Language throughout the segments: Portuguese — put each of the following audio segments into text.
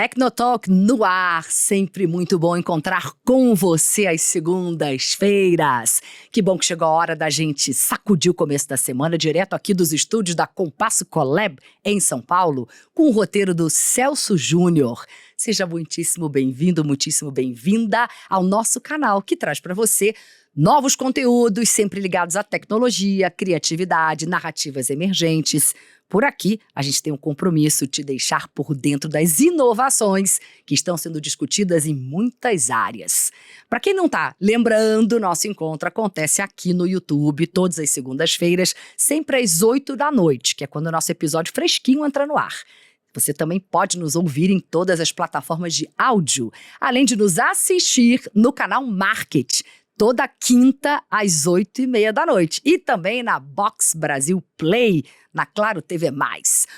Tecnotalk no ar, sempre muito bom encontrar com você às segundas-feiras. Que bom que chegou a hora da gente sacudir o começo da semana, direto aqui dos estúdios da Compasso Colab, em São Paulo, com o roteiro do Celso Júnior. Seja muitíssimo bem-vindo, muitíssimo bem-vinda ao nosso canal, que traz para você novos conteúdos, sempre ligados à tecnologia, criatividade, narrativas emergentes. Por aqui, a gente tem um compromisso de te deixar por dentro das inovações que estão sendo discutidas em muitas áreas. Para quem não está lembrando, nosso encontro acontece aqui no YouTube, todas as segundas-feiras, sempre às 8 da noite, que é quando o nosso episódio fresquinho entra no ar. Você também pode nos ouvir em todas as plataformas de áudio, além de nos assistir no canal Market, toda quinta às 8h30 da noite. E também na Box Brasil Play, na Claro TV+.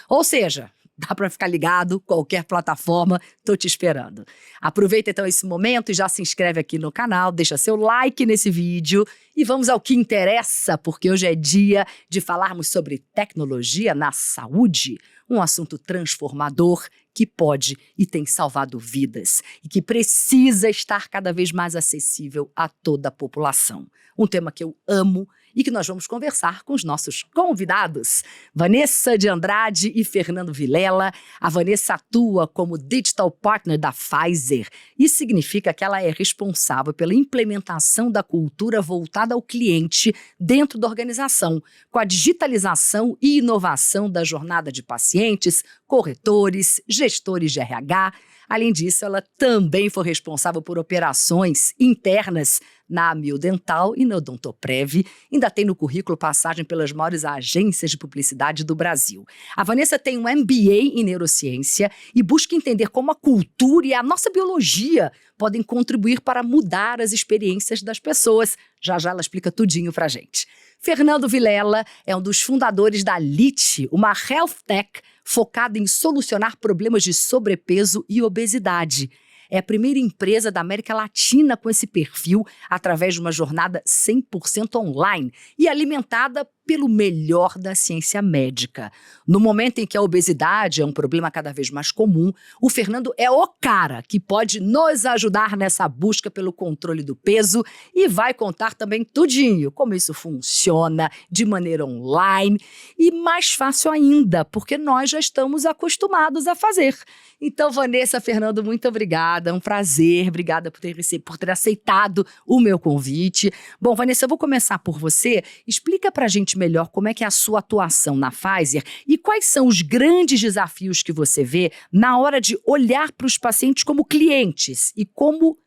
Ou seja, dá para ficar ligado, qualquer plataforma, tô te esperando. Aproveita então esse momento e já se inscreve aqui no canal, deixa seu like nesse vídeo e vamos ao que interessa, porque hoje é dia de falarmos sobre tecnologia na saúde, um assunto transformador que pode e tem salvado vidas e que precisa estar cada vez mais acessível a toda a população. Um tema que eu amo e que nós vamos conversar com os nossos convidados, Vanessa de Andrade e Fernando Vilela. A Vanessa atua como Digital Partner da Pfizer. Isso significa que ela é responsável pela implementação da cultura voltada ao cliente dentro da organização, com a digitalização e inovação da jornada de pacientes, corretores, gestores de RH. Além disso, ela também foi responsável por operações internas na Amil Dental e na Odontoprev. Ainda tem no currículo passagem pelas maiores agências de publicidade do Brasil. A Vanessa tem um MBA em neurociência e busca entender como a cultura e a nossa biologia podem contribuir para mudar as experiências das pessoas. Já já ela explica tudinho pra gente. Fernando Vilela é um dos fundadores da Lite, uma health tech focada em solucionar problemas de sobrepeso e obesidade. É a primeira empresa da América Latina com esse perfil, através de uma jornada 100% online e alimentada pelo melhor da ciência médica. No momento em que a obesidade é um problema cada vez mais comum, o Fernando é o cara que pode nos ajudar nessa busca pelo controle do peso e vai contar também tudinho, como isso funciona de maneira online e mais fácil ainda, porque nós já estamos acostumados a fazer. Então, Vanessa, Fernando, muito obrigada, é um prazer, obrigada por ter aceitado o meu convite. Bom, Vanessa, eu vou começar por você. Explica pra gente melhor como é que é a sua atuação na Pfizer e quais são os grandes desafios que você vê na hora de olhar para os pacientes como clientes e como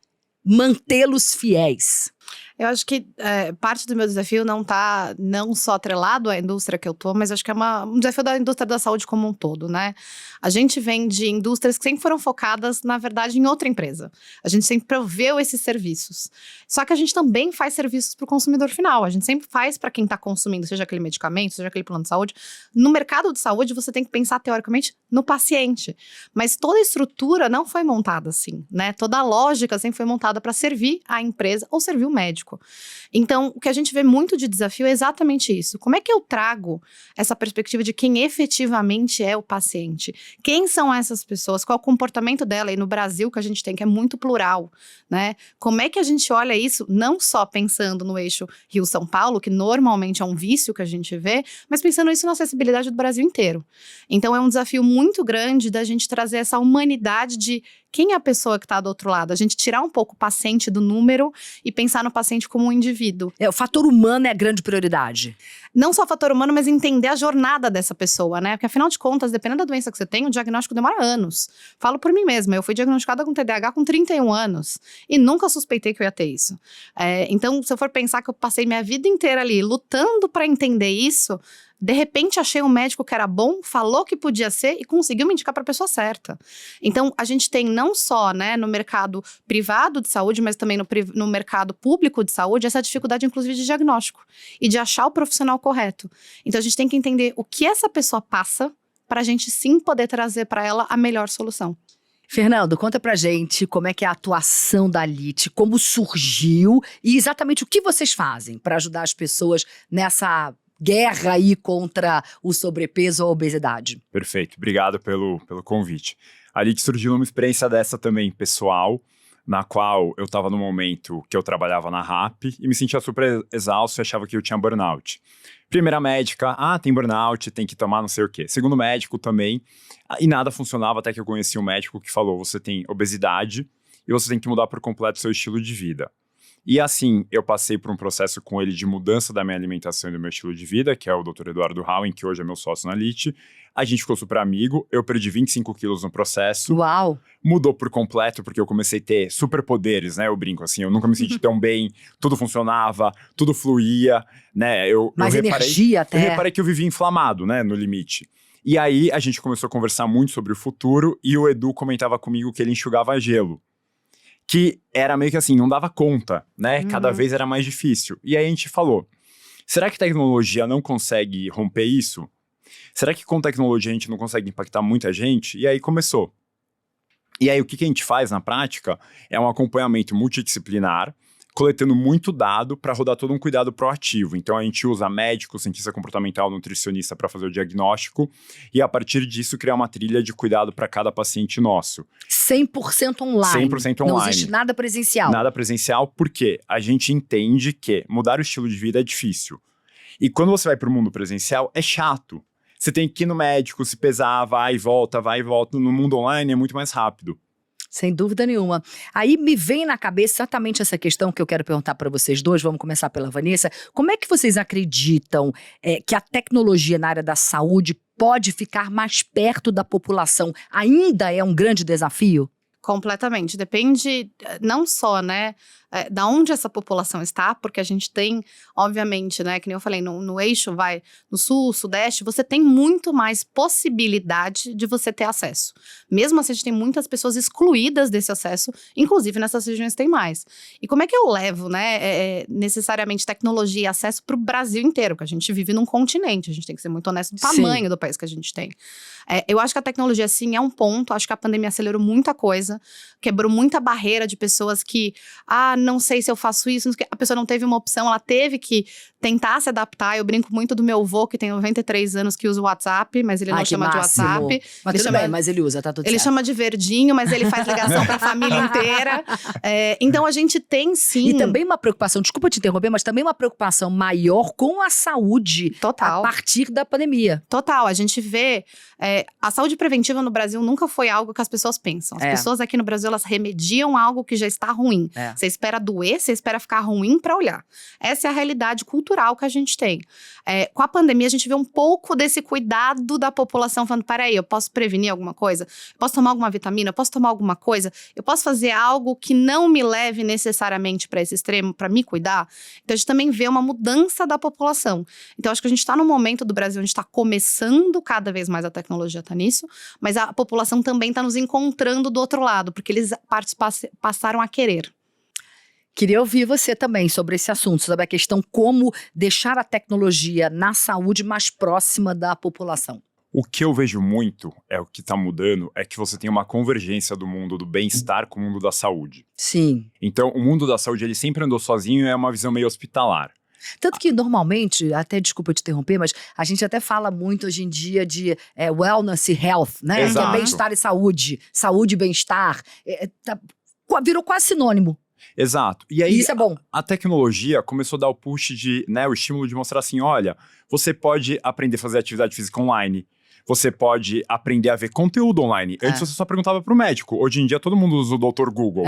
mantê-los fiéis. Eu acho que parte do meu desafio não só atrelado à indústria que eu tô, mas acho que é um desafio da indústria da saúde como um todo, né? A gente vem de indústrias que sempre foram focadas, na verdade, em outra empresa. A gente sempre proveu esses serviços. Só que a gente também faz serviços para o consumidor final. A gente sempre faz para quem está consumindo, seja aquele medicamento, seja aquele plano de saúde. No mercado de saúde, você tem que pensar, teoricamente, no paciente. Mas toda a estrutura não foi montada assim, né? Toda a lógica sempre foi montada para servir a empresa ou servir o médico. Então, o que a gente vê muito de desafio é exatamente isso. Como é que eu trago essa perspectiva de quem efetivamente é o paciente? Quem são essas pessoas? Qual é o comportamento dela? E no Brasil, que a gente tem, que é muito plural, né? Como é que a gente olha isso, não só pensando no eixo Rio-São Paulo, que normalmente é um vício que a gente vê, mas pensando isso na acessibilidade do Brasil inteiro. Então, é um desafio muito grande da gente trazer essa humanidade de quem é a pessoa que está do outro lado? A gente tirar um pouco o paciente do número e pensar no paciente como um indivíduo. O fator humano é a grande prioridade. Não só o fator humano, mas entender a jornada dessa pessoa, né? Porque afinal de contas, dependendo da doença que você tem, o diagnóstico demora anos. Falo por mim mesma, eu fui diagnosticada com TDAH com 31 anos e nunca suspeitei que eu ia ter isso. Então, se eu for pensar que eu passei minha vida inteira ali lutando para entender isso, de repente achei um médico que era bom, falou que podia ser e conseguiu me indicar para a pessoa certa. Então, a gente tem não só, né, no mercado privado de saúde, mas também no mercado público de saúde, essa dificuldade, inclusive, de diagnóstico e de achar o profissional correto. Então, a gente tem que entender o que essa pessoa passa para a gente sim poder trazer para ela a melhor solução. Fernando, conta pra gente como é que é a atuação da Lite, como surgiu e exatamente o que vocês fazem para ajudar as pessoas nessa guerra aí contra o sobrepeso ou a obesidade. Perfeito, obrigado pelo convite. Ali que surgiu uma experiência dessa também, pessoal, na qual eu estava no momento que eu trabalhava na RAP e me sentia super exausto e achava que eu tinha burnout. Primeira médica, tem burnout, tem que tomar não sei o quê. Segundo médico também, e nada funcionava até que eu conheci um médico que falou, você tem obesidade e você tem que mudar por completo seu estilo de vida. E assim, eu passei por um processo com ele de mudança da minha alimentação e do meu estilo de vida, que é o Dr. Eduardo Howen, que hoje é meu sócio na Lite. A gente ficou super amigo, eu perdi 25 quilos no processo. Uau! Mudou por completo, porque eu comecei a ter superpoderes, né? Eu brinco assim, eu nunca me senti tão bem, tudo funcionava, tudo fluía, né? Mais energia até. Eu reparei que eu vivia inflamado, né? No limite. E aí, a gente começou a conversar muito sobre o futuro e o Edu comentava comigo que ele enxugava gelo. Que era meio que assim, não dava conta, né? Cada vez era mais difícil. E aí a gente falou, será que tecnologia não consegue romper isso? Será que com tecnologia a gente não consegue impactar muita gente? E aí começou. E aí o que a gente faz na prática é um acompanhamento multidisciplinar, coletando muito dado para rodar todo um cuidado proativo. Então a gente usa médico, cientista comportamental, nutricionista para fazer o diagnóstico e a partir disso criar uma trilha de cuidado para cada paciente nosso. 100% online. 100% online. Não existe nada presencial. Nada presencial porque a gente entende que mudar o estilo de vida é difícil. E quando você vai para o mundo presencial, é chato. Você tem que ir no médico, se pesar, vai e volta, vai e volta. No mundo online é muito mais rápido. Sem dúvida nenhuma. Aí me vem na cabeça exatamente essa questão que eu quero perguntar para vocês dois. Vamos começar pela Vanessa. Como é que vocês acreditam que a tecnologia na área da saúde pode ficar mais perto da população? Ainda é um grande desafio? Completamente. Depende não só, né, da onde essa população está, porque a gente tem, obviamente, né, que nem eu falei, no eixo, no sul, sudeste, você tem muito mais possibilidade de você ter acesso. Mesmo assim, a gente tem muitas pessoas excluídas desse acesso, inclusive nessas regiões tem mais. E como é que eu levo, né, necessariamente tecnologia e acesso para o Brasil inteiro, porque a gente vive num continente, a gente tem que ser muito honesto do tamanho do país que a gente tem. Eu acho que a tecnologia, sim, é um ponto, acho que a pandemia acelerou muita coisa, quebrou muita barreira de pessoas que, não sei se eu faço isso, a pessoa não teve uma opção, ela teve que tentar se adaptar. Eu brinco muito do meu avô, que tem 93 anos, que usa o WhatsApp, mas ele não chama de WhatsApp. Mas ele tudo bem, mas ele usa, tá tudo certo. Ele chama de verdinho, mas ele faz ligação pra família inteira. Então a gente tem sim. E também uma preocupação, desculpa te interromper, mas também uma preocupação maior com a saúde. Total. A partir da pandemia. Total, a gente vê, a saúde preventiva no Brasil nunca foi algo que as pessoas pensam. As pessoas aqui no Brasil, elas remediam algo que já está ruim. Você espera doer, você espera ficar ruim pra olhar. Essa é a realidade cultural que a gente tem. Com a pandemia, a gente vê um pouco desse cuidado da população, falando, peraí, eu posso prevenir alguma coisa? Eu posso tomar alguma vitamina? Eu posso tomar alguma coisa? Eu posso fazer algo que não me leve necessariamente para esse extremo, para me cuidar? Então, a gente também vê uma mudança da população. Então, acho que a gente está num momento do Brasil onde está começando cada vez mais a tecnologia tá nisso, mas a população também está nos encontrando do outro lado, porque eles passaram a querer. Queria ouvir você também sobre esse assunto, sobre a questão como deixar a tecnologia na saúde mais próxima da população. O que eu vejo muito, o que está mudando, é que você tem uma convergência do mundo do bem-estar com o mundo da saúde. Sim. Então, o mundo da saúde, ele sempre andou sozinho e é uma visão meio hospitalar. Tanto que normalmente, até desculpa te interromper, mas a gente até fala muito hoje em dia de wellness e health, né? Exato. Que é bem-estar e saúde, saúde e bem-estar. Virou quase sinônimo. Exato. E aí, isso é bom. A tecnologia começou a dar o push o estímulo de mostrar assim, olha, você pode aprender a fazer atividade física online, você pode aprender a ver conteúdo online. Antes você só perguntava pro médico, hoje em dia todo mundo usa o Dr. Google.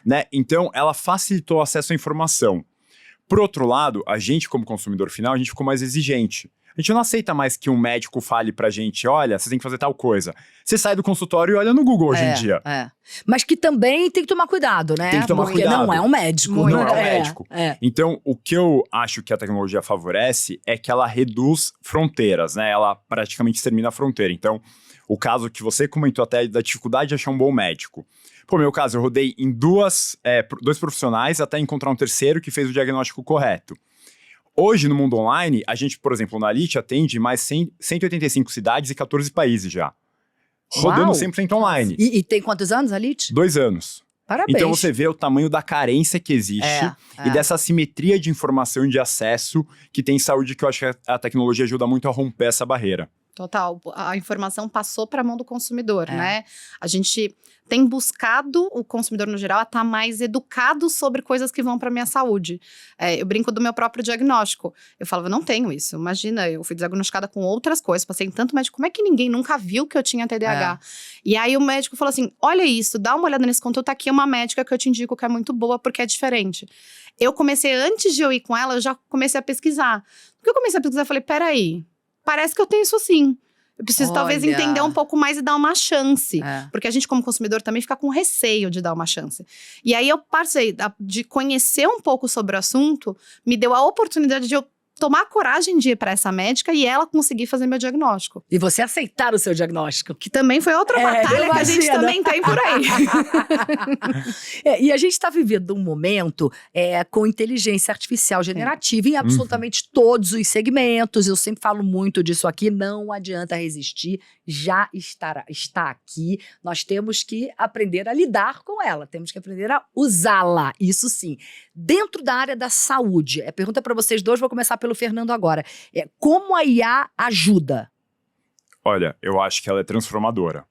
Né? Então, ela facilitou o acesso à informação. Por outro lado, a gente como consumidor final, a gente ficou mais exigente. A gente não aceita mais que um médico fale pra gente, olha, você tem que fazer tal coisa. Você sai do consultório e olha no Google hoje em dia. Mas que também tem que tomar cuidado, né? Tem que tomar Porque cuidado. não é um médico. Não é um médico. Então, o que eu acho que a tecnologia favorece é que ela reduz fronteiras, né? Ela praticamente extermina a fronteira. Então, o caso que você comentou até da dificuldade de achar um bom médico. Pô, meu caso, eu rodei em dois profissionais até encontrar um terceiro que fez o diagnóstico correto. Hoje, no mundo online, a gente, por exemplo, na Lite atende mais 185 cidades e 14 países já. Rodando 100% online. E tem quantos anos a Lite? 2 anos. Parabéns. Então você vê o tamanho da carência que existe e dessa assimetria de informação e de acesso que tem em saúde, que eu acho que a tecnologia ajuda muito a romper essa barreira. Total. A informação passou para a mão do consumidor, né? A gente tem buscado o consumidor no geral a estar mais educado sobre coisas que vão para minha saúde. Eu brinco do meu próprio diagnóstico. Eu falava, não tenho isso. Imagina, eu fui diagnosticada com outras coisas, passei em tanto médico. Como é que ninguém nunca viu que eu tinha TDAH? E aí o médico falou assim, olha isso, dá uma olhada nesse conteúdo, tá aqui uma médica que eu te indico que é muito boa porque é diferente. Eu comecei, antes de eu ir com ela, eu já comecei a pesquisar. Porque eu comecei a pesquisar, eu falei, peraí, parece que eu tenho isso sim. Eu preciso talvez entender um pouco mais e dar uma chance. Porque a gente, como consumidor, também fica com receio de dar uma chance. E aí eu passei de conhecer um pouco sobre o assunto, me deu a oportunidade de eu tomar a coragem de ir para essa médica e ela conseguir fazer meu diagnóstico. E você aceitar o seu diagnóstico. Que também foi outra batalha que a gente também tem por aí. E a gente está vivendo um momento com inteligência artificial generativa em absolutamente todos os segmentos. Eu sempre falo muito disso aqui, não adianta resistir, já está aqui. Nós temos que aprender a lidar com ela, temos que aprender a usá-la, isso sim. Dentro da área da saúde, pergunta para vocês dois, vou começar pelo Fernando agora. Como a IA ajuda? Olha, eu acho que ela é transformadora.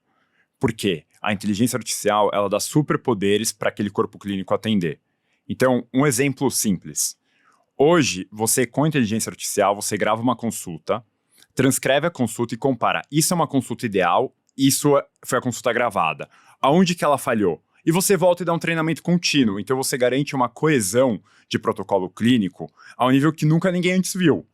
Por quê? A inteligência artificial, ela dá superpoderes para aquele corpo clínico atender. Então, um exemplo simples. Hoje, você com a inteligência artificial, você grava uma consulta, transcreve a consulta e compara. Isso é uma consulta ideal, isso foi a consulta gravada. Aonde que ela falhou? E você volta e dá um treinamento contínuo. Então, você garante uma coesão de protocolo clínico ao nível que nunca ninguém antes viu.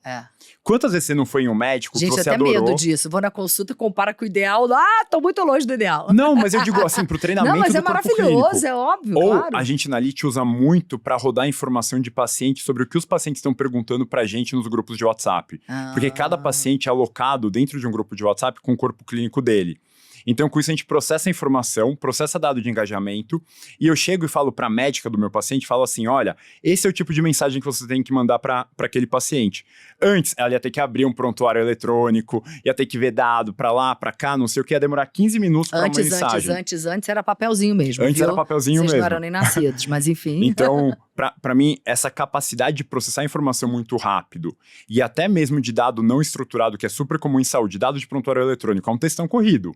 Quantas vezes você não foi em um médico que você adorou? Gente, eu tenho medo disso. Vou na consulta e compara com o ideal. Tô muito longe do ideal. Não, mas eu digo assim, pro treinamento do corpo clínico. Não, mas é maravilhoso, é óbvio, claro. A gente na Elite usa muito para rodar informação de paciente sobre o que os pacientes estão perguntando pra gente nos grupos de WhatsApp. Porque cada paciente é alocado dentro de um grupo de WhatsApp com o corpo clínico dele. Então, com isso, a gente processa a informação, processa dado de engajamento, e eu chego e falo para a médica do meu paciente, falo assim, olha, esse é o tipo de mensagem que você tem que mandar para aquele paciente. Antes, ela ia ter que abrir um prontuário eletrônico, ia ter que ver dado para lá, para cá, não sei o que, ia demorar 15 minutos para uma mensagem. Antes era papelzinho mesmo, Antes era papelzinho mesmo. Vocês não eram nem nascidos, mas enfim. Então, para mim, essa capacidade de processar informação muito rápido, e até mesmo de dado não estruturado, que é super comum em saúde, dado de prontuário eletrônico, é um textão corrido.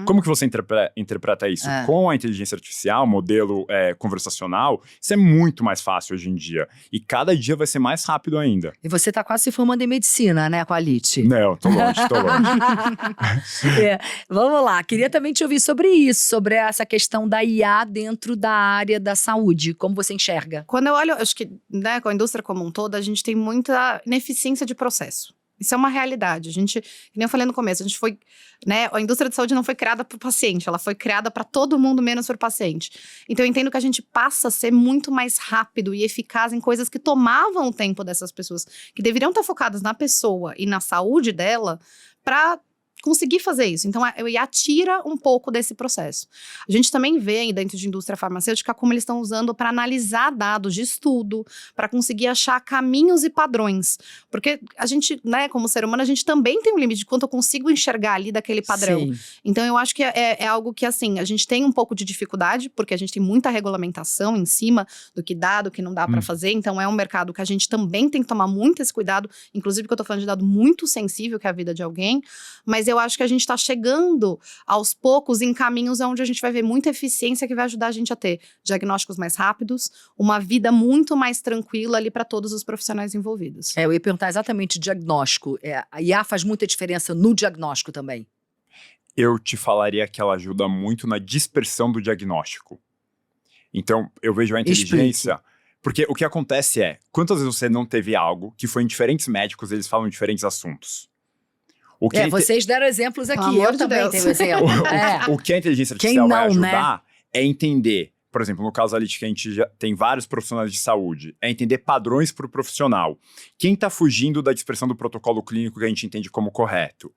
Como que você interpreta isso? Com a inteligência artificial, modelo conversacional, isso é muito mais fácil hoje em dia. E cada dia vai ser mais rápido ainda. E você tá quase se formando em medicina, né, com a Lite? Não, tô longe. Vamos lá, queria também te ouvir sobre isso, sobre essa questão da IA dentro da área da saúde. Como você enxerga? Quando eu olho, acho que com a indústria como um todo, a gente tem muita ineficiência de processo. Isso é uma realidade. A gente, que nem eu falei no começo, a gente foi, a indústria de saúde não foi criada para o paciente, ela foi criada para todo mundo, menos para o paciente. Então eu entendo que a gente passa a ser muito mais rápido e eficaz em coisas que tomavam o tempo dessas pessoas, que deveriam estar focadas na pessoa e na saúde dela, para conseguir fazer isso. Então, a IA tira um pouco desse processo. A gente também vê aí dentro de indústria farmacêutica como eles estão usando para analisar dados de estudo, para conseguir achar caminhos e padrões. Porque a gente, como ser humano, a gente também tem um limite de quanto eu consigo enxergar ali daquele padrão. Sim. Então, eu acho que é algo que, assim, a gente tem um pouco de dificuldade, porque a gente tem muita regulamentação em cima do que dá, do que não dá para fazer. Então, é um mercado que a gente também tem que tomar muito esse cuidado, inclusive que eu tô falando de dado muito sensível, que é a vida de alguém. Mas eu acho que a gente está chegando aos poucos em caminhos onde a gente vai ver muita eficiência que vai ajudar a gente a ter diagnósticos mais rápidos, uma vida muito mais tranquila ali para todos os profissionais envolvidos. Eu ia perguntar exatamente diagnóstico. A IA faz muita diferença no diagnóstico também? Eu te falaria que ela ajuda muito na dispersão do diagnóstico. Então, eu vejo a inteligência... Explique. Porque o que acontece quantas vezes você não teve algo que foi em diferentes médicos, eles falam diferentes assuntos? Vocês deram exemplos aqui, Pelo amor eu de também Deus. tenho exemplo. O que a inteligência artificial vai ajudar é entender, por exemplo, no caso ali que a gente já tem vários profissionais de saúde, é entender padrões para o profissional. Quem está fugindo da dispersão do protocolo clínico que a gente entende como correto?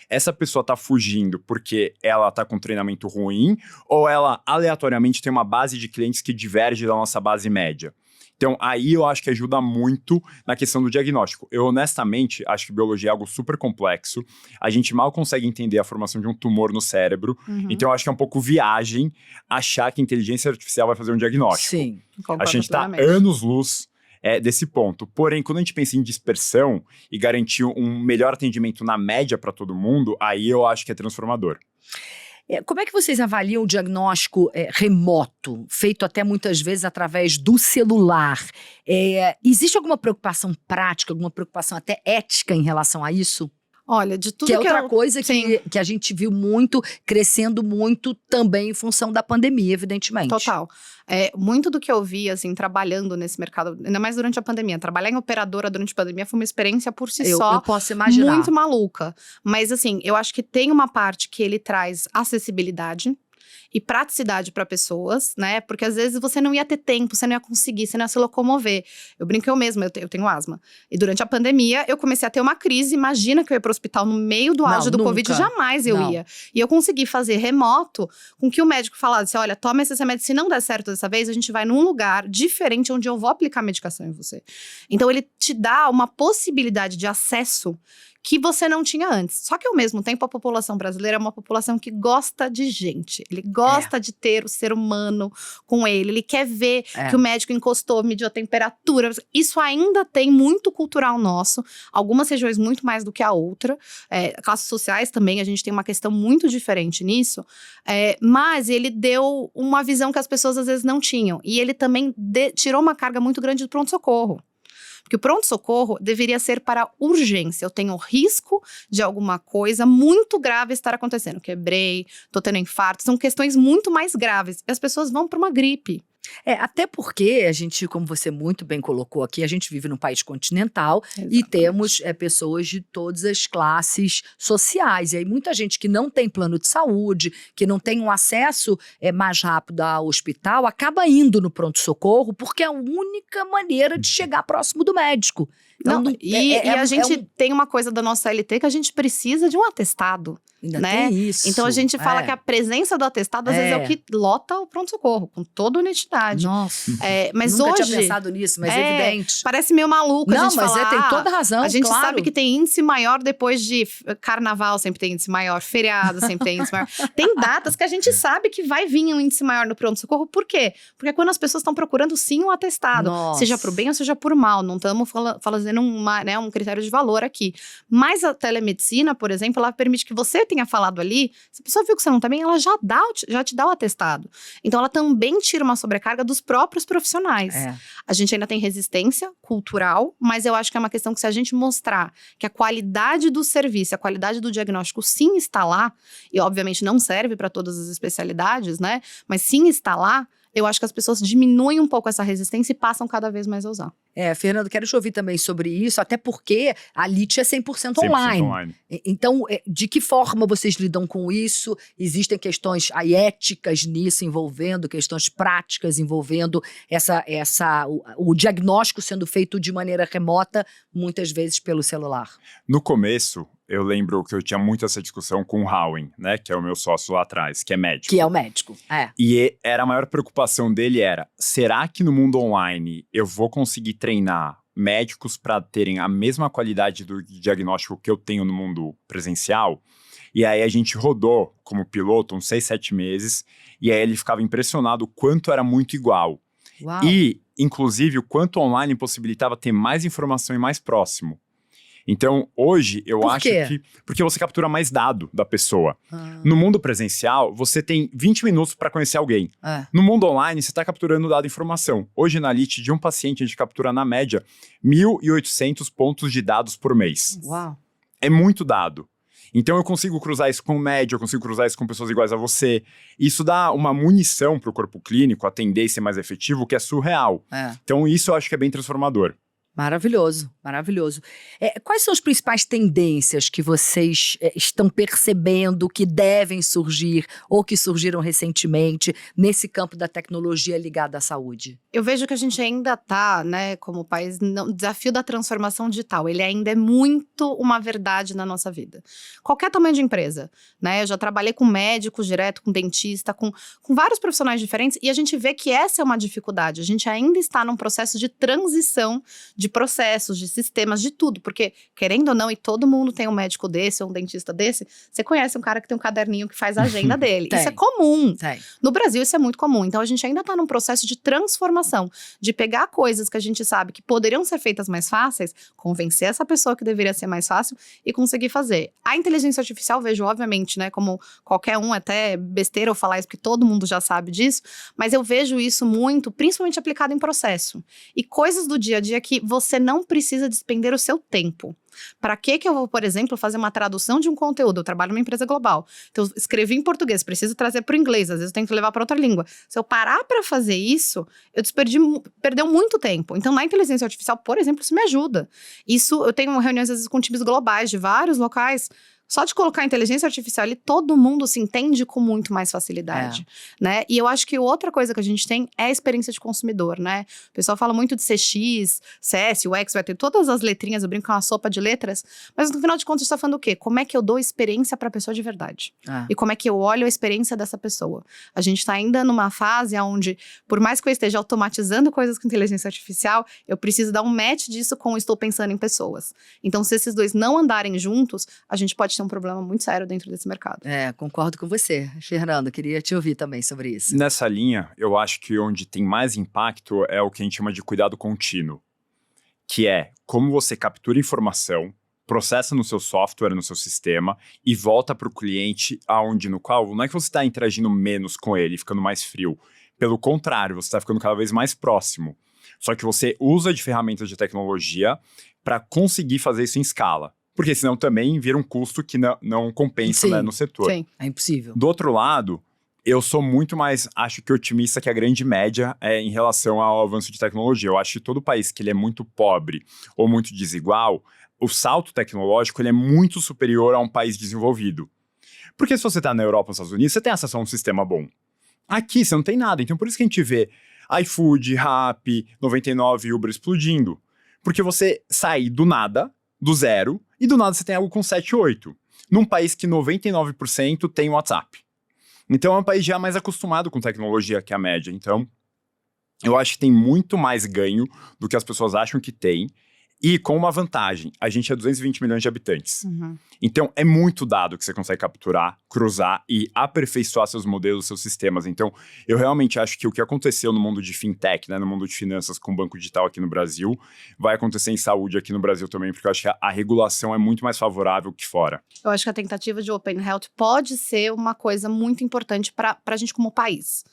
Essa pessoa está fugindo porque ela está com treinamento ruim ou ela aleatoriamente tem uma base de clientes que diverge da nossa base média? Então, aí eu acho que ajuda muito na questão do diagnóstico. Eu, honestamente, acho que biologia é algo super complexo. A gente mal consegue entender a formação de um tumor no cérebro. Então, eu acho que é um pouco viagem achar que a inteligência artificial vai fazer um diagnóstico. Sim. A gente está anos-luz desse ponto. Porém, quando a gente pensa em dispersão e garantir um melhor atendimento na média para todo mundo, aí eu acho que é transformador. Como é que vocês avaliam o diagnóstico remoto, feito até muitas vezes através do celular? Existe alguma preocupação prática, alguma preocupação até ética em relação a isso? Olha, de tudo Que é outra eu... coisa Sim. que a gente viu muito, crescendo muito também em função da pandemia, evidentemente. Total. Muito do que eu vi, assim, trabalhando nesse mercado, ainda mais durante a pandemia. Trabalhar em operadora durante a pandemia foi uma experiência por si Eu só posso imaginar. muito maluca. Mas, assim, eu acho que tem uma parte que ele traz acessibilidade e praticidade para pessoas, né? Porque às vezes você não ia ter tempo, você não ia conseguir, você não ia se locomover. Eu brinco eu mesma, eu tenho asma. E durante a pandemia, eu comecei a ter uma crise. Imagina que eu ia pro hospital no meio do auge do nunca. Covid, jamais eu Não. ia. E eu consegui fazer remoto com que o médico falasse, olha, toma esse remédio, se não der certo dessa vez, a gente vai num lugar diferente onde eu vou aplicar a medicação em você. Então ele te dá uma possibilidade de acesso que você não tinha antes. Só que, ao mesmo tempo, a população brasileira é uma população que gosta de gente. Ele gosta de ter o ser humano com ele. Ele quer ver que o médico encostou, mediu a temperatura. Isso ainda tem muito cultural nosso. Algumas regiões muito mais do que a outra. Classes sociais também, a gente tem uma questão muito diferente nisso. Mas ele deu uma visão que as pessoas, às vezes, não tinham. E ele também tirou uma carga muito grande do pronto-socorro. Porque o pronto-socorro deveria ser para urgência. Eu tenho risco de alguma coisa muito grave estar acontecendo. Quebrei, tô tendo infarto. São questões muito mais graves. E as pessoas vão para uma gripe. Até porque a gente, como você muito bem colocou aqui, a gente vive num país continental. Exatamente. E temos pessoas de todas as classes sociais. E aí muita gente que não tem plano de saúde, que não tem um acesso mais rápido ao hospital, acaba indo no pronto-socorro porque é a única maneira de chegar próximo do médico. Então, E a gente tem uma coisa da nossa CLT que a gente precisa de um atestado. Ainda né? tem isso. Então a gente fala que a presença do atestado às vezes é o que lota o pronto-socorro, com toda honestidade. Nossa. Mas nunca hoje, tinha pensado nisso, mas é evidente. Parece meio maluco a gente falar. Tem toda razão, a gente claro. sabe que tem índice maior depois de carnaval, sempre tem índice maior, feriado sempre tem índice maior. Tem datas que a gente sabe que vai vir um índice maior no pronto-socorro. Por quê? Porque é quando as pessoas estão procurando sim um atestado. Nossa. Seja por bem ou seja por mal. Não estamos fazendo um critério de valor aqui. Mas a telemedicina, por exemplo, ela permite que você tenha falado ali. Se a pessoa viu que você não tá bem, ela já te dá o atestado. Então, ela também tira uma sobrecarga dos próprios profissionais. A gente ainda tem resistência cultural, mas eu acho que é uma questão que se a gente mostrar que a qualidade do serviço, a qualidade do diagnóstico sim está lá, e obviamente não serve para todas as especialidades, né? Mas sim está lá, eu acho que as pessoas diminuem um pouco essa resistência e passam cada vez mais a usar. Fernando, quero te ouvir também sobre isso, até porque a LIT é 100% 100% online. Então, de que forma vocês lidam com isso? Existem questões éticas nisso, envolvendo questões práticas, envolvendo o diagnóstico sendo feito de maneira remota, muitas vezes pelo celular. No começo, eu lembro que eu tinha muito essa discussão com o Howen, né? Que é o meu sócio lá atrás, que é médico. Que é o médico, E a maior preocupação dele era, será que no mundo online eu vou conseguir treinar médicos para terem a mesma qualidade do diagnóstico que eu tenho no mundo presencial? E aí a gente rodou como piloto uns 6, 7 meses, e aí ele ficava impressionado o quanto era muito igual. Uau. E, inclusive, o quanto online possibilitava ter mais informação e mais próximo. Então, hoje, eu Por acho quê? que... Porque você captura mais dado da pessoa. No mundo presencial, você tem 20 minutos para conhecer alguém. No mundo online, você está capturando dado e informação. Hoje, na LIT, de um paciente, a gente captura, na média, 1.800 pontos de dados por mês. Uau. É muito dado. Então, eu consigo cruzar isso com o médico, eu consigo cruzar isso com pessoas iguais a você. Isso dá uma munição para o corpo clínico atender e ser mais efetivo, que é surreal. Então, isso eu acho que é bem transformador. Maravilhoso, maravilhoso. Quais são as principais tendências que vocês estão percebendo que devem surgir ou que surgiram recentemente nesse campo da tecnologia ligada à saúde? Eu vejo que a gente ainda está, né, como país, o desafio da transformação digital, ele ainda é muito uma verdade na nossa vida. Qualquer tamanho de empresa, né? Eu já trabalhei com médicos direto, com dentista, com vários profissionais diferentes, e a gente vê que essa é uma dificuldade. A gente ainda está num processo de transição de de processos, de sistemas, de tudo. Porque, querendo ou não, e todo mundo tem um médico desse ou um dentista desse, você conhece um cara que tem um caderninho que faz a agenda dele. Isso é comum. No Brasil, isso é muito comum. Então, a gente ainda está num processo de transformação, de pegar coisas que a gente sabe que poderiam ser feitas mais fáceis, convencer essa pessoa que deveria ser mais fácil e conseguir fazer. A inteligência artificial, vejo, obviamente, né, como qualquer um, até besteira eu falar isso, porque todo mundo já sabe disso, mas eu vejo isso muito, principalmente aplicado em processo. E coisas do dia a dia que você não precisa despender o seu tempo. Para que eu vou, por exemplo, fazer uma tradução de um conteúdo? Eu trabalho numa empresa global. Então, eu escrevi em português, preciso trazer para o inglês, às vezes eu tenho que levar para outra língua. Se eu parar para fazer isso, eu perdeu muito tempo. Então, na inteligência artificial, por exemplo, isso me ajuda. Isso, eu tenho reuniões, às vezes, com times globais de vários locais. Só de colocar a inteligência artificial ali, todo mundo se entende com muito mais facilidade, né? E eu acho que outra coisa que a gente tem é a experiência de consumidor, né? O pessoal fala muito de CX, CS, UX, vai ter todas as letrinhas, eu brinco com uma sopa de letras, mas no final de contas a gente tá falando o quê? Como é que eu dou experiência pra pessoa de verdade? E como é que eu olho a experiência dessa pessoa? A gente tá ainda numa fase onde, por mais que eu esteja automatizando coisas com inteligência artificial, eu preciso dar um match disso com o estou pensando em pessoas. Então, se esses dois não andarem juntos, a gente pode ter um problema muito sério dentro desse mercado. Concordo com você. Fernando, queria te ouvir também sobre isso. Nessa linha, eu acho que onde tem mais impacto é o que a gente chama de cuidado contínuo, que é como você captura informação, processa no seu software, no seu sistema e volta para o cliente no qual não é que você está interagindo menos com ele, ficando mais frio. Pelo contrário, você está ficando cada vez mais próximo. Só que você usa de ferramentas de tecnologia para conseguir fazer isso em escala. Porque senão também vira um custo que não compensa, né, no setor. Sim, é impossível. Do outro lado, eu sou muito mais, acho que otimista que a grande média em relação ao avanço de tecnologia. Eu acho que todo país que ele é muito pobre ou muito desigual, o salto tecnológico ele é muito superior a um país desenvolvido. Porque se você está na Europa ou nos Estados Unidos, você tem acesso a um sistema bom. Aqui você não tem nada. Então por isso que a gente vê iFood, Rappi, 99 e Uber explodindo. Porque você sai do nada, do zero, e do nada você tem algo com 7, 8. Num país que 99% tem WhatsApp. Então é um país já mais acostumado com tecnologia que a média. Então, eu acho que tem muito mais ganho do que as pessoas acham que tem. E com uma vantagem, a gente é 220 milhões de habitantes. Então, é muito dado que você consegue capturar, cruzar e aperfeiçoar seus modelos, seus sistemas. Então, eu realmente acho que o que aconteceu no mundo de fintech, né, no mundo de finanças com banco digital aqui no Brasil, vai acontecer em saúde aqui no Brasil também, porque eu acho que a regulação é muito mais favorável que fora. Eu acho que a tentativa de Open Health pode ser uma coisa muito importante para a gente como país.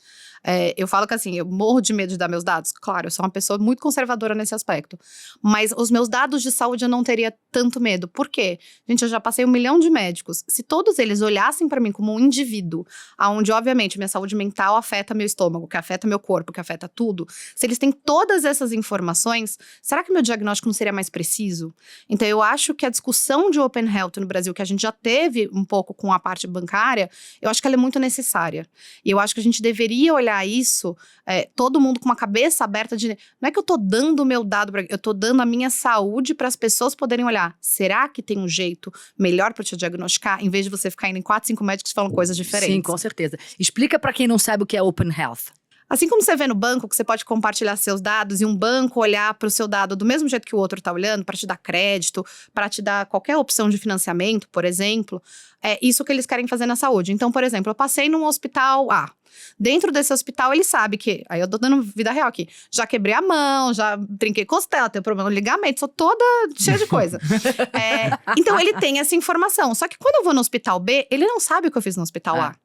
Eu falo que assim, eu morro de medo de dar meus dados. Claro, eu sou uma pessoa muito conservadora nesse aspecto. Mas os meus dados de saúde eu não teria tanto medo. Por quê? Gente, eu já passei 1 milhão de médicos. Se todos eles olhassem para mim como um indivíduo, onde obviamente minha saúde mental afeta meu estômago, que afeta meu corpo, que afeta tudo. Se eles têm todas essas informações, será que meu diagnóstico não seria mais preciso? Então eu acho que a discussão de Open Health no Brasil, que a gente já teve um pouco com a parte bancária, eu acho que ela é muito necessária. E eu acho que a gente deveria olhar isso, todo mundo com uma cabeça aberta de, não é que eu tô dando o meu dado, eu tô dando a minha saúde para as pessoas poderem olhar, será que tem um jeito melhor para te diagnosticar, em vez de você ficar indo em 4, 5 médicos que falam coisas diferentes? Sim, com certeza. Explica para quem não sabe o que é Open Health. Assim como você vê no banco, que você pode compartilhar seus dados e um banco olhar para o seu dado do mesmo jeito que o outro está olhando, para te dar crédito, para te dar qualquer opção de financiamento, por exemplo, é isso que eles querem fazer na saúde. Então, por exemplo, eu passei num hospital A. Dentro desse hospital, ele sabe que, aí eu tô dando vida real aqui, já quebrei a mão, já trinquei costela, tenho problema no ligamento, sou toda cheia de coisa. Então, ele tem essa informação. Só que quando eu vou no hospital B, ele não sabe o que eu fiz no hospital A.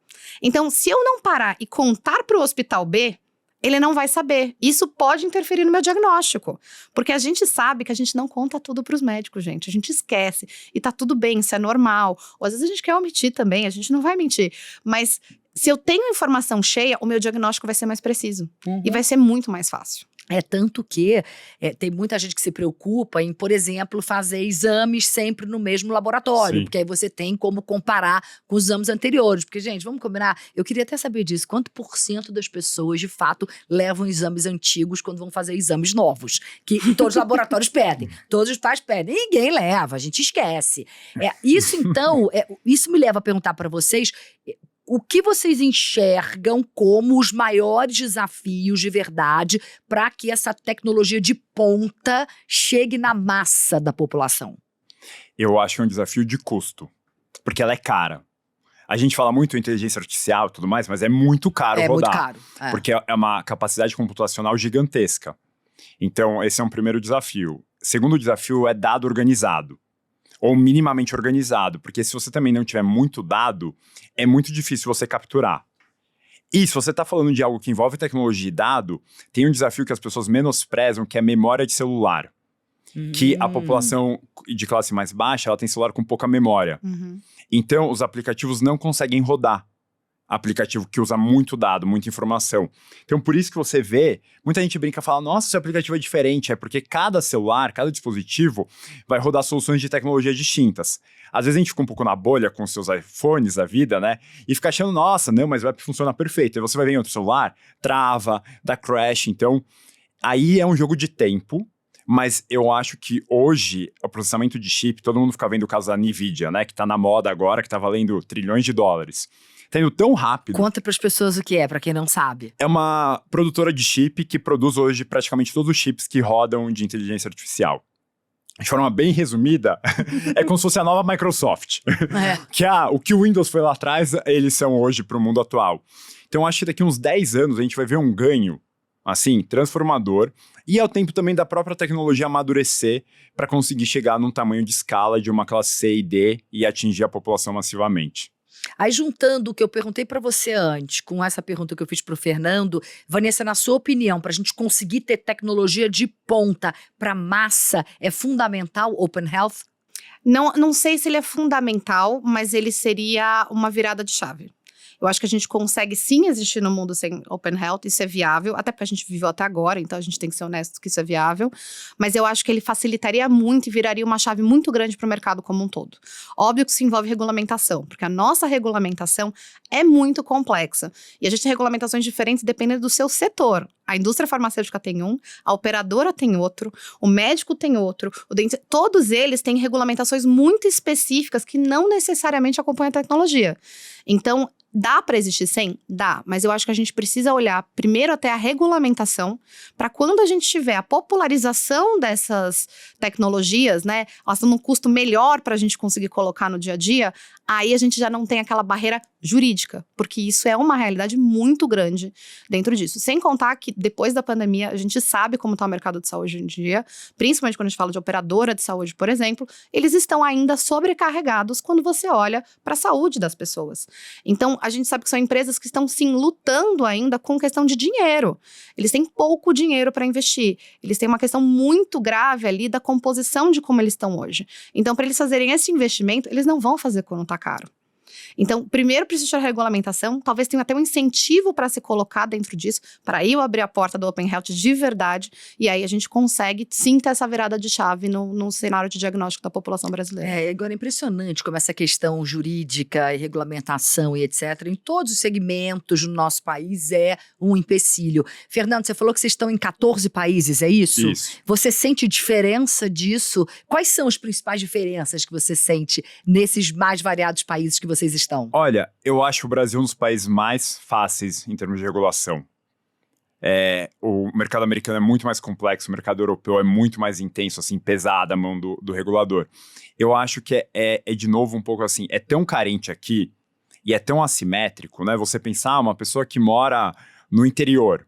Então, se eu não parar e contar pro hospital B, ele não vai saber. Isso pode interferir no meu diagnóstico. Porque a gente sabe que a gente não conta tudo pros médicos, gente. A gente esquece. E tá tudo bem, isso é normal. Ou às vezes a gente quer omitir também, a gente não vai mentir. Mas se eu tenho a informação cheia, o meu diagnóstico vai ser mais preciso. E vai ser muito mais fácil. Tanto que tem muita gente que se preocupa em, por exemplo, fazer exames sempre no mesmo laboratório. Sim. Porque aí você tem como comparar com os exames anteriores. Porque, gente, vamos combinar? Eu queria até saber disso. Quanto % das pessoas, de fato, levam exames antigos quando vão fazer exames novos? Que todos os laboratórios pedem. Todos os pais pedem. Ninguém leva, a gente esquece. Isso, então, isso me leva a perguntar para vocês... o que vocês enxergam como os maiores desafios de verdade para que essa tecnologia de ponta chegue na massa da população? Eu acho que é um desafio de custo, porque ela é cara. A gente fala muito em inteligência artificial e tudo mais, mas é muito caro rodar. Muito caro. Porque é uma capacidade computacional gigantesca. Então, esse é um primeiro desafio. Segundo desafio é dado organizado. Ou minimamente organizado. Porque se você também não tiver muito dado, é muito difícil você capturar. E se você está falando de algo que envolve tecnologia e dado, tem um desafio que as pessoas menosprezam, que é a memória de celular. Que a população de classe mais baixa, ela tem celular com pouca memória. Então, os aplicativos não conseguem rodar. Aplicativo que usa muito dado, muita informação. Então, por isso que você vê, muita gente brinca e fala, nossa, esse aplicativo é diferente. É porque cada celular, cada dispositivo vai rodar soluções de tecnologia distintas. Às vezes a gente fica um pouco na bolha com os seus iPhones da vida, né? E fica achando, nossa, não, mas vai funcionar perfeito. Aí você vai ver em outro celular, trava, dá crash. Então, aí é um jogo de tempo. Mas eu acho que hoje, o processamento de chip, todo mundo fica vendo o caso da NVIDIA, né? Que tá na moda agora, que tá valendo trilhões de dólares. Tá indo tão rápido. Conta para as pessoas o que é, para quem não sabe. É uma produtora de chip que produz hoje praticamente todos os chips que rodam de inteligência artificial. De forma bem resumida, é como se fosse a nova Microsoft. Que o que o Windows foi lá atrás, eles são hoje para o mundo atual. Então, acho que daqui uns 10 anos a gente vai ver um ganho, assim, transformador. E é o tempo também da própria tecnologia amadurecer para conseguir chegar num tamanho de escala de uma classe C e D e atingir a população massivamente. Aí, juntando o que eu perguntei para você antes, com essa pergunta que eu fiz para o Fernando, Vanessa, na sua opinião, para a gente conseguir ter tecnologia de ponta para massa, é fundamental Open Health? Não sei se ele é fundamental, mas ele seria uma virada de chave. Eu acho que a gente consegue sim existir no mundo sem Open Health, isso é viável, até porque a gente viveu até agora, então a gente tem que ser honesto que isso é viável, mas eu acho que ele facilitaria muito e viraria uma chave muito grande para o mercado como um todo. Óbvio que isso envolve regulamentação, porque a nossa regulamentação é muito complexa, e a gente tem regulamentações diferentes dependendo do seu setor. A indústria farmacêutica tem um, a operadora tem outro, o médico tem outro, o dentista, todos eles têm regulamentações muito específicas que não necessariamente acompanham a tecnologia. Então, dá para existir sem? Dá, mas eu acho que a gente precisa olhar primeiro até a regulamentação, para quando a gente tiver a popularização dessas tecnologias, né, elas estão num custo melhor para a gente conseguir colocar no dia a dia, aí a gente já não tem aquela barreira jurídica, porque isso é uma realidade muito grande dentro disso. Sem contar que depois da pandemia, a gente sabe como está o mercado de saúde hoje em dia, principalmente quando a gente fala de operadora de saúde, por exemplo, eles estão ainda sobrecarregados quando você olha para a saúde das pessoas. Então, a gente sabe que são empresas que estão, sim, lutando ainda com questão de dinheiro. Eles têm pouco dinheiro para investir. Eles têm uma questão muito grave ali da composição de como eles estão hoje. Então, para eles fazerem esse investimento, eles não vão fazer quando está caro. Então, primeiro precisa ter regulamentação, talvez tenha até um incentivo para se colocar dentro disso, para eu abrir a porta do Open Health de verdade, e aí a gente consegue sim ter essa virada de chave no cenário de diagnóstico da população brasileira. Agora é impressionante como essa questão jurídica e regulamentação e etc, em todos os segmentos do nosso país é um empecilho. Fernando, você falou que vocês estão em 14 países, é isso? Isso. Você sente diferença disso? Quais são as principais diferenças que você sente nesses mais variados países que vocês estão? Olha, eu acho o Brasil um dos países mais fáceis em termos de regulação. O mercado americano é muito mais complexo, o mercado europeu é muito mais intenso, assim, pesada a mão do regulador. Eu acho que de novo, um pouco assim, é tão carente aqui e é tão assimétrico, né? Você pensar, uma pessoa que mora no interior,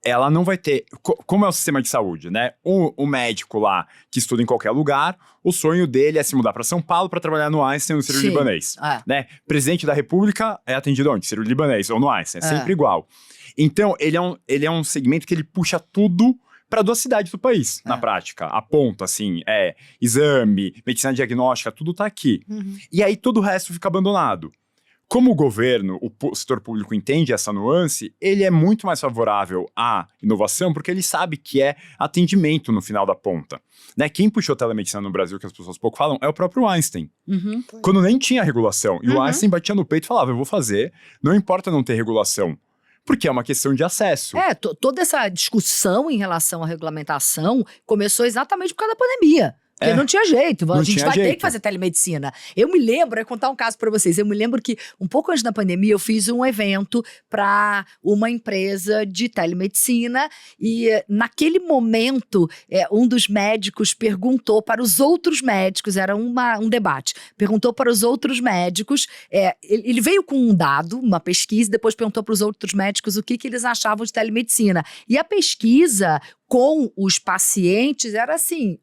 ela não vai ter... Como é o sistema de saúde, né? O médico lá, que estuda em qualquer lugar, o sonho dele é se mudar para São Paulo para trabalhar no Einstein, no Sírio-Libanês. Né? Presidente da República é atendido onde? Sírio-Libanês ou no Einstein, é sempre igual. Então, ele é um segmento que ele puxa tudo para 2 cidades do país, na prática. A ponta, assim, exame, medicina diagnóstica, tudo tá aqui. E aí, todo o resto fica abandonado. Como o governo, o setor público entende essa nuance, ele é muito mais favorável à inovação, porque ele sabe que é atendimento no final da ponta. Né? Quem puxou telemedicina no Brasil, que as pessoas pouco falam, é o próprio Einstein. Quando nem tinha regulação. E o Einstein batia no peito e falava, eu vou fazer, não importa não ter regulação. Porque é uma questão de acesso. Toda essa discussão em relação à regulamentação começou exatamente por causa da pandemia. Porque não tinha jeito, a Não gente tinha vai ter jeito. que fazer telemedicina. Eu me lembro, eu vou contar um caso pra vocês, eu me lembro que um pouco antes da pandemia eu fiz um evento pra uma empresa de telemedicina e naquele momento um dos médicos perguntou para os outros médicos, era um debate, perguntou para os outros médicos, ele veio com um dado, uma pesquisa, e depois perguntou para os outros médicos o que eles achavam de telemedicina. E a pesquisa com os pacientes era assim,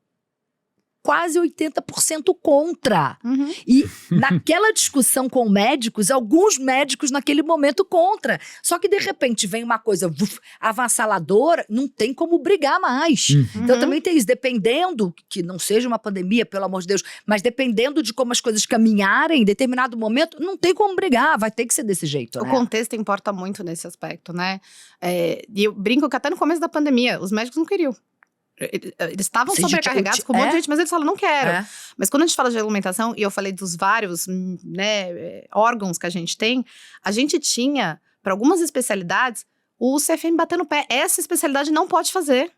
quase 80% contra. Uhum. E naquela discussão com médicos, alguns médicos naquele momento contra. Só que de repente vem uma coisa avassaladora, não tem como brigar mais. Então também tem isso, dependendo, que não seja uma pandemia, pelo amor de Deus, mas dependendo de como as coisas caminharem, em determinado momento, não tem como brigar, vai ter que ser desse jeito, O né? contexto importa muito nesse aspecto, né? E eu brinco que até no começo da pandemia, os médicos não queriam. Eles estavam Sim, sobrecarregados gente, com um monte de gente, mas eles falam, não quero. É. Mas quando a gente fala de regulamentação, e eu falei dos vários órgãos que a gente tinha, para algumas especialidades, o CFM batendo o pé. Essa especialidade não pode fazer.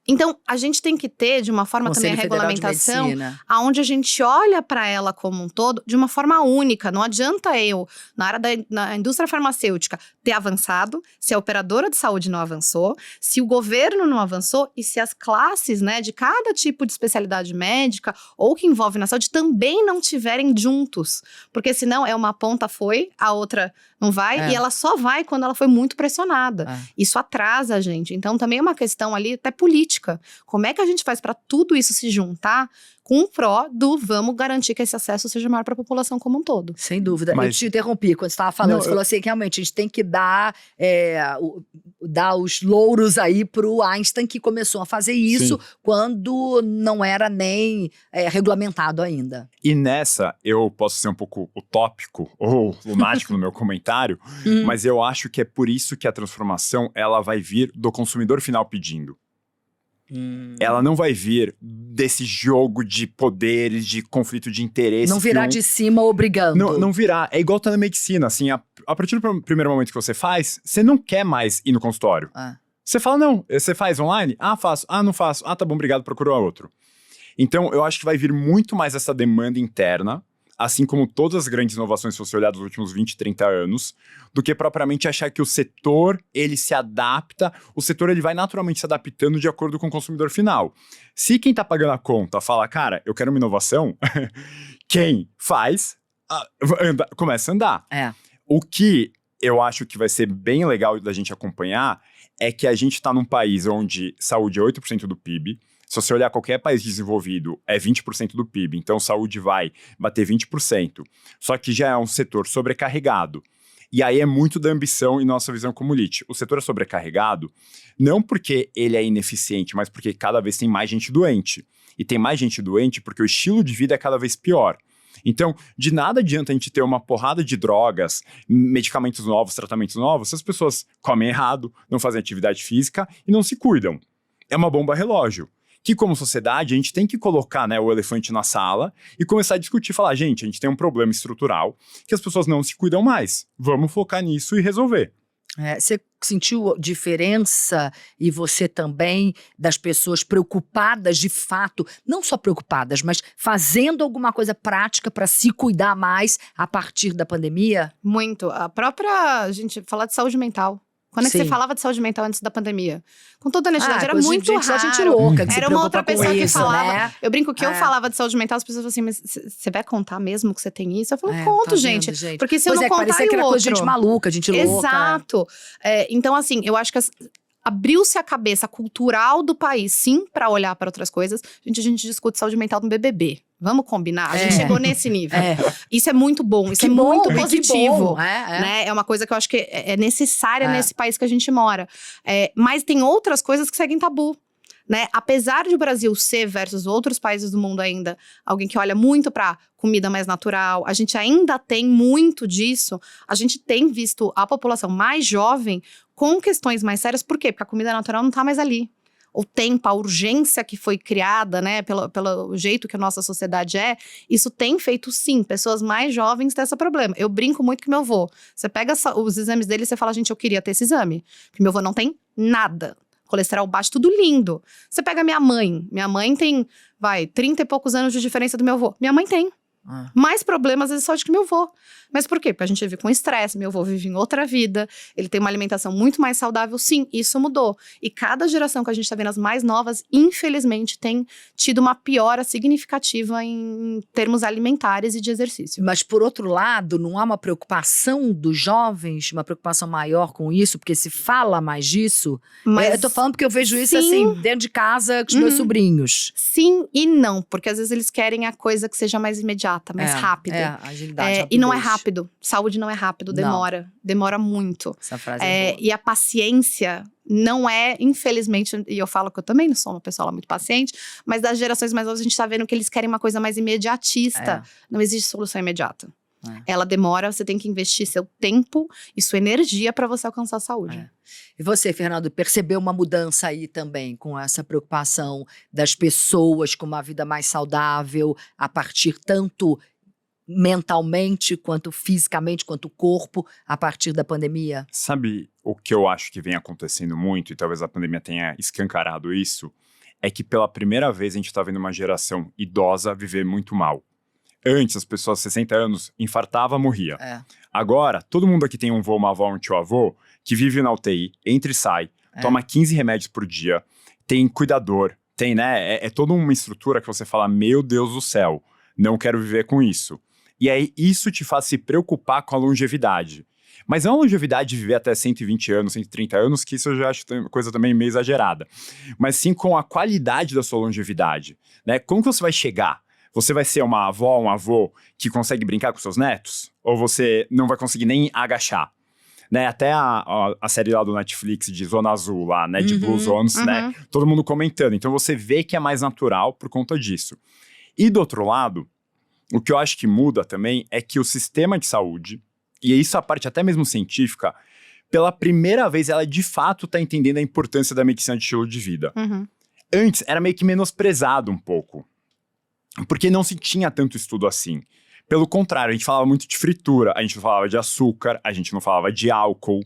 Então, a gente tem que ter, de uma forma também, a Conselho Federal de regulamentação, Medicina. onde a gente olha para ela como um todo de uma forma única. Não adianta eu, na área da indústria farmacêutica, ter avançado, se a operadora de saúde não avançou, se o governo não avançou e se as classes, né, de cada tipo de especialidade médica ou que envolve na saúde também não tiverem juntos. Porque senão uma ponta foi, a outra não vai, e ela só vai quando ela foi muito pressionada. Isso atrasa a gente. Então, também é uma questão ali até política. Como é que a gente faz para tudo isso se juntar com o pró do vamos garantir que esse acesso seja maior para a população como um todo? Sem dúvida. Mas- Eu te interrompi quando você estava falando. Não, Você falou assim, que realmente a gente tem que dar os louros aí pro Einstein, que começou a fazer isso quando não era nem regulamentado ainda. E nessa, eu posso ser um pouco utópico ou lunático no meu comentário, mas eu acho que é por isso que a transformação ela vai vir do consumidor final pedindo. Ela não vai vir desse jogo de poderes, de conflito de interesse. Não virá de cima obrigando. Não virá. É igual telemedicina, assim, a partir do primeiro momento que você faz, você não quer mais ir no consultório. Você fala, não, você faz online? Ah, faço. Ah, não faço. Ah, tá bom, obrigado, procura outro. Então, eu acho que vai vir muito mais essa demanda interna, assim como todas as grandes inovações, se você olhar dos últimos 20, 30 anos, do que propriamente achar que o setor, ele se adapta, o setor ele vai naturalmente se adaptando de acordo com o consumidor final. Se quem tá pagando a conta fala, cara, eu quero uma inovação, quem faz, começa a andar. O que eu acho que vai ser bem legal da gente acompanhar é que a gente tá num país onde saúde é 8% do PIB. Se você olhar qualquer país desenvolvido, é 20% do PIB. Então, saúde vai bater 20%. Só que já é um setor sobrecarregado. E aí é muito da ambição e nossa visão como LIT. O setor é sobrecarregado não porque ele é ineficiente, mas porque cada vez tem mais gente doente. E tem mais gente doente porque o estilo de vida é cada vez pior. Então, de nada adianta a gente ter uma porrada de drogas, medicamentos novos, tratamentos novos, se as pessoas comem errado, não fazem atividade física e não se cuidam. É uma bomba relógio. Que como sociedade a gente tem que colocar, né, o elefante na sala e começar a discutir, falar, gente, a gente tem um problema estrutural que as pessoas não se cuidam mais. Vamos focar nisso e resolver. Você sentiu diferença, e você também, das pessoas preocupadas de fato, não só preocupadas, mas fazendo alguma coisa prática para se cuidar mais a partir da pandemia? Muito. A gente falar de saúde mental. Quando é que você Sim. falava de saúde mental antes da pandemia? Com toda honestidade, era coisa muito de raro. só gente louca que se Era uma outra preocupa com pessoa que isso, falava. né? Eu brinco que eu falava de saúde mental, as pessoas falam assim, mas você vai contar mesmo que você tem isso? Eu falo, Tá conto, vendo, gente. Porque se eu não contar, parecia e que o era coisa de outro? gente maluca, gente louca. Exato. Então, assim, eu acho que abriu-se a cabeça cultural do país, sim, para olhar para outras coisas. A gente discute saúde mental no BBB. Vamos combinar? A gente chegou nesse nível. Isso é muito bom, isso é muito positivo. Né? É uma coisa que eu acho que é necessária nesse país que a gente mora. Mas tem outras coisas que seguem tabu. Né? Apesar de o Brasil ser, versus outros países do mundo ainda, alguém que olha muito para comida mais natural, a gente ainda tem muito disso, a gente tem visto a população mais jovem com questões mais sérias. Por quê? Porque a comida natural não tá mais ali. O tempo, a urgência que foi criada, né, pelo jeito que a nossa sociedade isso tem feito, sim, pessoas mais jovens ter esse problema. Eu brinco muito com meu avô. Você pega os exames dele e você fala, gente, eu queria ter esse exame. Porque meu avô não tem nada. colesterol baixo, tudo lindo. Você pega minha mãe tem, 30 e poucos anos de diferença do meu avô. Minha mãe tem. Mais problemas, às vezes, só de que meu avô. Mas por quê? Porque a gente vive com estresse, meu avô vive em outra vida, ele tem uma alimentação muito mais saudável. Sim, isso mudou. E cada geração que a gente tá vendo, as mais novas, infelizmente, tem tido uma piora significativa em termos alimentares e de exercício. Mas, por outro lado, não há uma preocupação dos jovens, uma preocupação maior com isso, porque se fala mais disso? Mas Eu tô falando porque eu vejo isso, sim. assim, dentro de casa com os meus sobrinhos. Sim e não, porque às vezes eles querem a coisa que seja mais imediata, mais rápida. Agilidade, E não é rapidez. rápido. Saúde não é rápido, demora. Demora muito. Essa frase é boa. E a paciência não é, infelizmente, e eu falo que eu também não sou uma pessoa muito paciente, mas das gerações mais novas a gente tá vendo que eles querem uma coisa mais imediatista. Não existe solução imediata. Ela demora, você tem que investir seu tempo e sua energia para você alcançar a saúde. E você, Fernando, percebeu uma mudança aí também com essa preocupação das pessoas com uma vida mais saudável, a partir tanto mentalmente, quanto fisicamente, quanto o corpo, a partir da pandemia? Sabe o que eu acho que vem acontecendo muito, e talvez a pandemia tenha escancarado isso, é que pela primeira vez a gente está vendo uma geração idosa viver muito mal. Antes, as pessoas de 60 anos infartava, morria. Agora, todo mundo aqui tem um vô, uma avó, um tio-avô, que vive na UTI, entra e sai, toma 15 remédios por dia, tem cuidador, tem, né? É toda uma estrutura que você fala, meu Deus do céu, não quero viver com isso. E aí, isso te faz se preocupar com a longevidade. Mas não a longevidade de viver até 120 anos, 130 anos, que isso eu já acho uma coisa também meio exagerada. Mas sim com a qualidade da sua longevidade, né? Como que você vai chegar? Você vai ser uma avó, um avô que consegue brincar com seus netos? Ou você não vai conseguir nem agachar? Né? Até a série lá do Netflix de Zona Azul lá, né? De Blue Zones, né? Todo mundo comentando. Então você vê que é mais natural por conta disso. E do outro lado, o que eu acho que muda também é que o sistema de saúde, e isso a parte até mesmo científica, pela primeira vez ela de fato está entendendo a importância da medicina de estilo de vida. Antes era meio que menosprezado um pouco, porque não se tinha tanto estudo assim. Pelo contrário, a gente falava muito de fritura, a gente não falava de açúcar, a gente não falava de álcool.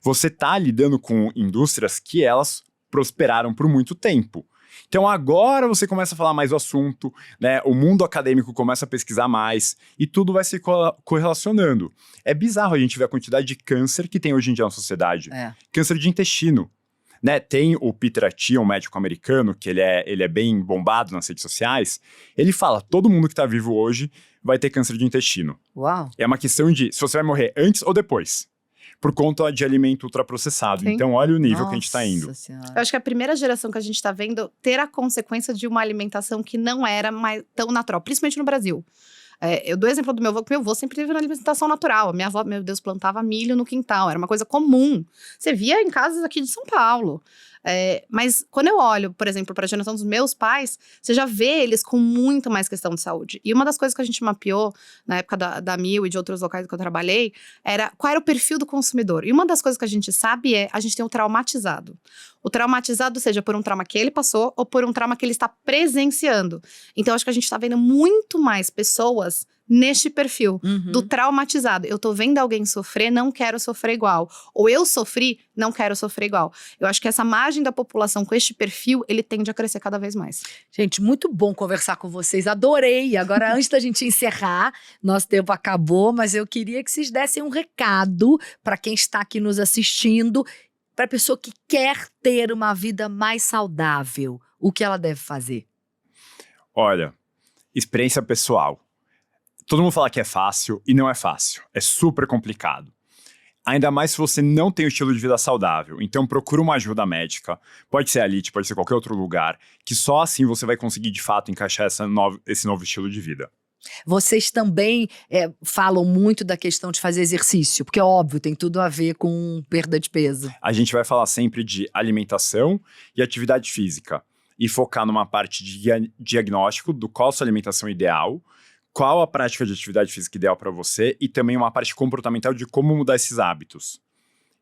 Você tá lidando com indústrias que elas prosperaram por muito tempo. Então agora você começa a falar mais do assunto, né? O mundo acadêmico começa a pesquisar mais e tudo vai se correlacionando. É bizarro a gente ver a quantidade de câncer que tem hoje em dia na sociedade. Câncer de intestino. Né? Tem o Peter Attia, um médico americano, que ele é bem bombado nas redes sociais. Ele fala, todo mundo que tá vivo hoje vai ter câncer de intestino. Uau! É uma questão de se você vai morrer antes ou depois. Por conta de alimento ultraprocessado. Sim. Então, olha o nível que a gente tá indo. Senhora. Eu acho que a primeira geração que a gente tá vendo ter a consequência de uma alimentação que não era mais tão natural, principalmente no Brasil. Eu dou exemplo do meu avô, que meu avô sempre teve uma alimentação natural. A minha avó, meu Deus, plantava milho no quintal, era uma coisa comum. Você via em casas aqui de São Paulo. Mas quando eu olho, por exemplo, para a geração dos meus pais, você já vê eles com muito mais questão de saúde. E uma das coisas que a gente mapeou na época da Mil e de outros locais que eu trabalhei, era qual era o perfil do consumidor. E uma das coisas que a gente sabe a gente tem o traumatizado. O traumatizado, seja por um trauma que ele passou ou por um trauma que ele está presenciando. Então, acho que a gente está vendo muito mais pessoas neste perfil do traumatizado. Eu tô vendo alguém sofrer, não quero sofrer igual. Ou eu sofri, não quero sofrer igual. Eu acho que essa margem da população com este perfil, ele tende a crescer cada vez mais. Gente, muito bom conversar com vocês, adorei. Agora, antes da gente encerrar, nosso tempo acabou, mas eu queria que vocês dessem um recado para quem está aqui nos assistindo, para a pessoa que quer ter uma vida mais saudável. O que ela deve fazer? Olha, experiência pessoal. Todo mundo fala que é fácil e não é fácil. É super complicado. Ainda mais se você não tem o estilo de vida saudável. Então procura uma ajuda médica. Pode ser a Elite, pode ser qualquer outro lugar. Que só assim você vai conseguir de fato encaixar esse novo estilo de vida. Vocês também falam muito da questão de fazer exercício. Porque, óbvio, tem tudo a ver com perda de peso. A gente vai falar sempre de alimentação e atividade física. E focar numa parte de diagnóstico do qual a sua alimentação ideal, qual a prática de atividade física ideal para você e também uma parte comportamental de como mudar esses hábitos.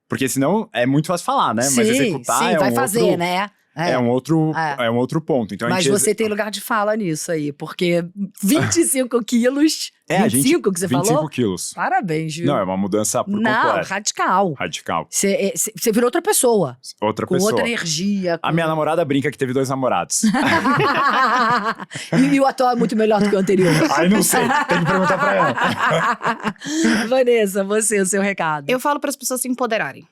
Porque senão é muito fácil falar, né? Sim, mas executar sim, é vai um fazer, outro... né? é um outro ponto. Então, Mas você tem lugar de fala nisso aí, porque 25 quilos, 25 que você 25 falou? quilos. Parabéns, viu? Não, é uma mudança por Não, completo. radical. Radical. Você virou outra pessoa, Outra com pessoa. outra energia. A minha namorada brinca que teve 2 namorados. E o atual é muito melhor do que o anterior. Aí não sei, tem que perguntar pra ela. Vanessa, você, o seu recado. Eu falo para as pessoas se empoderarem.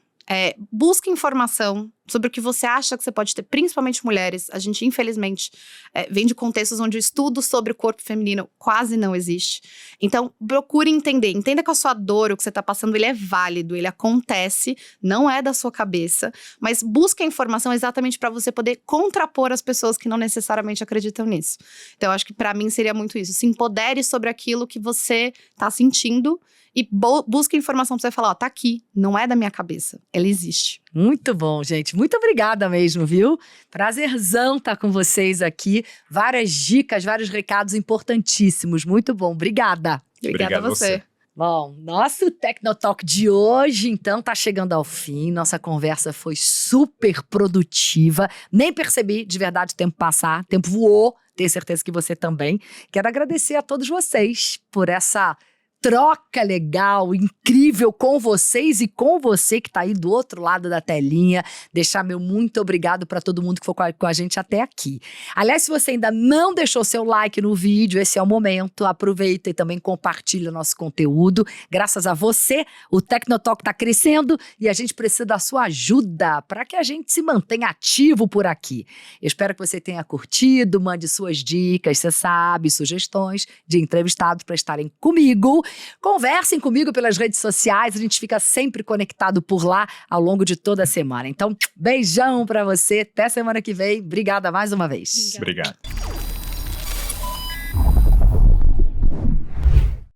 Busque informação sobre o que você acha que você pode ter, principalmente mulheres. A gente, infelizmente, vem de contextos onde o estudo sobre o corpo feminino quase não existe. Então, procure entender. Entenda que a sua dor, o que você está passando, ele é válido, ele acontece, não é da sua cabeça. Mas busque a informação exatamente para você poder contrapor as pessoas que não necessariamente acreditam nisso. Então, eu acho que para mim seria muito isso. Se empodere sobre aquilo que você está sentindo e busque informação pra você falar, ó, tá aqui, não é da minha cabeça, ela existe. Muito bom, gente. Muito obrigada mesmo, viu? Prazerzão estar com vocês aqui. Várias dicas, vários recados importantíssimos. Muito bom. Obrigada. Obrigada a você. Bom, nosso Tecnotalk de hoje, então, tá chegando ao fim. Nossa conversa foi super produtiva. Nem percebi, de verdade, o tempo passar. O tempo voou. Tenho certeza que você também. Quero agradecer a todos vocês por essa troca legal, incrível com vocês e com você que tá aí do outro lado da telinha. Deixar meu muito obrigado para todo mundo que foi com a gente até aqui. Aliás, se você ainda não deixou seu like no vídeo, esse é o momento. Aproveita e também compartilha o nosso conteúdo. Graças a você, o Tecnotalk tá crescendo e a gente precisa da sua ajuda para que a gente se mantenha ativo por aqui. Eu espero que você tenha curtido, mande suas dicas, você sabe, sugestões de entrevistados para estarem comigo. Conversem comigo pelas redes sociais, a gente fica sempre conectado por lá ao longo de toda a semana. Então, beijão pra você, até semana que vem. Obrigada mais uma vez. Obrigado.